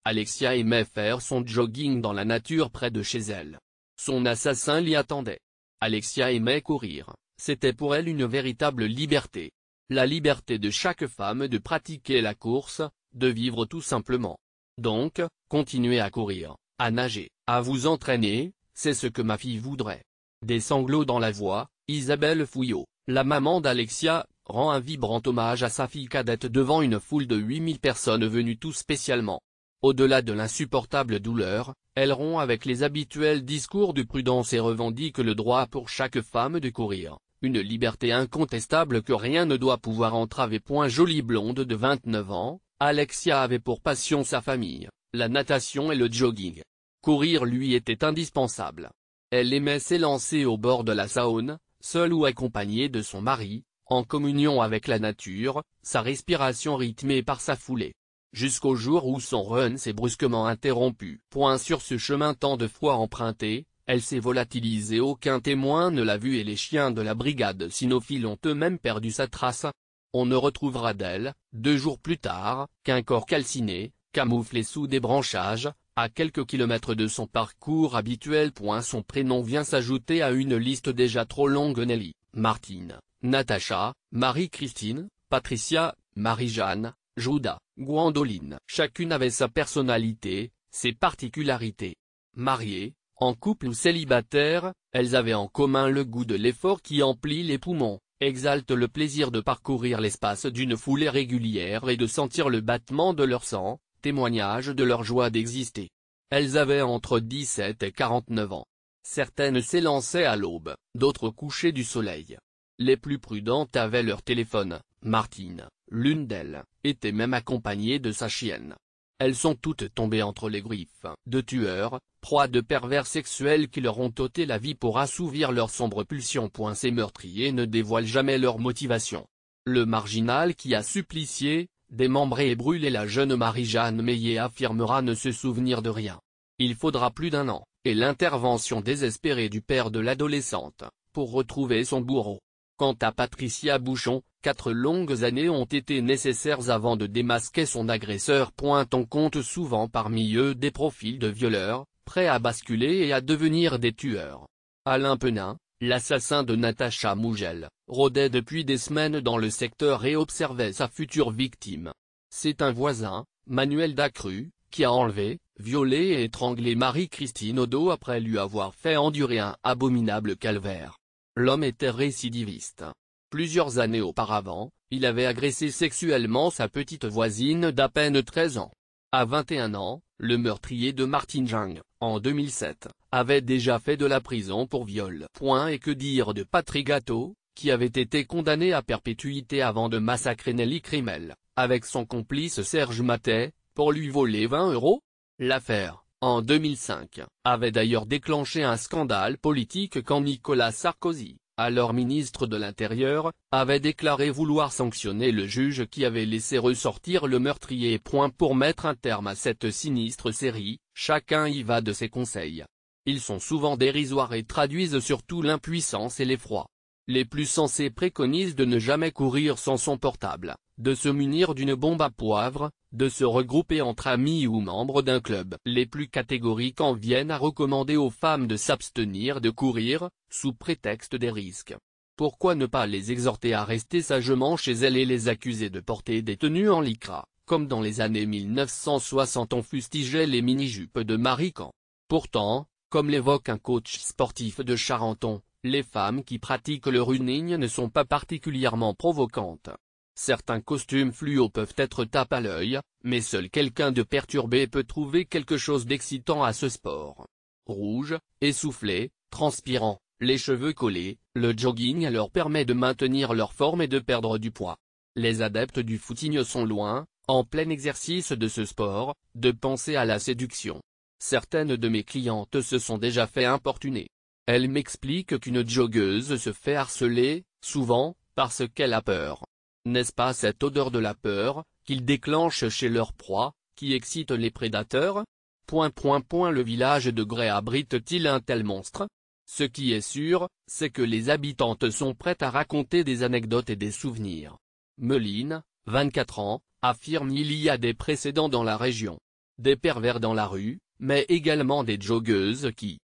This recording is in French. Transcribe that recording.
Alexia aimait faire son jogging dans la nature près de chez elle. Son assassin l'y attendait. Alexia aimait courir, c'était pour elle une véritable liberté. La liberté de chaque femme de pratiquer la course, de vivre tout simplement. Donc, continuez à courir, à nager, à vous entraîner, c'est ce que ma fille voudrait. Des sanglots dans la voix, Isabelle Fouillot, la maman d'Alexia, rend un vibrant hommage à sa fille cadette devant une foule de 8000 personnes venues tout spécialement. Au-delà de l'insupportable douleur, elle rompt avec les habituels discours de prudence et revendique le droit pour chaque femme de courir, une liberté incontestable que rien ne doit pouvoir entraver. Jolie blonde de 29 ans, Alexia avait pour passion sa famille, la natation et le jogging. Courir lui était indispensable. Elle aimait s'élancer au bord de la Saône, seule ou accompagnée de son mari, en communion avec la nature, sa respiration rythmée par sa foulée. Jusqu'au jour où son run s'est brusquement interrompu. Sur ce chemin tant de fois emprunté, elle s'est volatilisée, aucun témoin ne l'a vue et les chiens de la brigade cynophile ont eux-mêmes perdu sa trace. On ne retrouvera d'elle, 2 jours plus tard, qu'un corps calciné, camouflé sous des branchages, à quelques kilomètres de son parcours habituel. Son prénom vient s'ajouter à une liste déjà trop longue. Nelly, Martine, Natacha, Marie-Christine, Patricia, Marie-Jeanne, Juda, Gwendoline. Chacune avait sa personnalité, ses particularités. Mariées, en couple ou célibataires, elles avaient en commun le goût de l'effort qui emplit les poumons, exalte le plaisir de parcourir l'espace d'une foulée régulière et de sentir le battement de leur sang, témoignage de leur joie d'exister. Elles avaient entre 17 et 49 ans. Certaines s'élançaient à l'aube, d'autres au coucher du soleil. Les plus prudentes avaient leur téléphone. Martine, l'une d'elles, était même accompagnée de sa chienne. Elles sont toutes tombées entre les griffes de tueurs, proies de pervers sexuels qui leur ont ôté la vie pour assouvir leurs sombres pulsions. Ces meurtriers ne dévoilent jamais leur motivation. Le marginal qui a supplicié, démembré et brûlé la jeune Marie-Jeanne Meillet affirmera ne se souvenir de rien. Il faudra plus d'1 an, et l'intervention désespérée du père de l'adolescente, pour retrouver son bourreau. Quant à Patricia Bouchon, 4 longues années ont été nécessaires avant de démasquer son agresseur. On compte souvent parmi eux des profils de violeurs, prêts à basculer et à devenir des tueurs. Alain Penin, l'assassin de Natacha Mougel, rôdait depuis des semaines dans le secteur et observait sa future victime. C'est un voisin, Manuel Dacru, qui a enlevé, violé et étranglé Marie-Christine au dos après lui avoir fait endurer un abominable calvaire. L'homme était récidiviste. Plusieurs années auparavant, il avait agressé sexuellement sa petite voisine d'à peine 13 ans. À 21 ans, le meurtrier de Martine Zhang, en 2007, avait déjà fait de la prison pour viol. Et que dire de Patrick Gâteau, qui avait été condamné à perpétuité avant de massacrer Nelly Crimel, avec son complice Serge Matet, pour lui voler 20 €? L'affaire, en 2005, avait d'ailleurs déclenché un scandale politique quand Nicolas Sarkozy, alors ministre de l'Intérieur, avait déclaré vouloir sanctionner le juge qui avait laissé ressortir le meurtrier. Pour mettre un terme à cette sinistre série, chacun y va de ses conseils. Ils sont souvent dérisoires et traduisent surtout l'impuissance et l'effroi. Les plus sensés préconisent de ne jamais courir sans son portable, de se munir d'une bombe à poivre, de se regrouper entre amis ou membres d'un club. Les plus catégoriques en viennent à recommander aux femmes de s'abstenir de courir, sous prétexte des risques. Pourquoi ne pas les exhorter à rester sagement chez elles et les accuser de porter des tenues en lycra, comme dans les années 1960 on fustigeait les mini-jupes de Marie Can. Pourtant, comme l'évoque un coach sportif de Charenton, les femmes qui pratiquent le running ne sont pas particulièrement provocantes. Certains costumes fluo peuvent être tape à l'œil, mais seul quelqu'un de perturbé peut trouver quelque chose d'excitant à ce sport. Rouge, essoufflé, transpirant, les cheveux collés, le jogging leur permet de maintenir leur forme et de perdre du poids. Les adeptes du footing sont loin, en plein exercice de ce sport, de penser à la séduction. Certaines de mes clientes se sont déjà fait importuner. Elles m'expliquent qu'une joggeuse se fait harceler, souvent, parce qu'elle a peur. N'est-ce pas cette odeur de la peur, qu'ils déclenchent chez leur proie, qui excite les prédateurs? Le village de Grès abrite-t-il un tel monstre? Ce qui est sûr, c'est que les habitantes sont prêtes à raconter des anecdotes et des souvenirs. Meline, 24 ans, affirme il y a des précédents dans la région. des pervers dans la rue, mais également des joggeuses qui,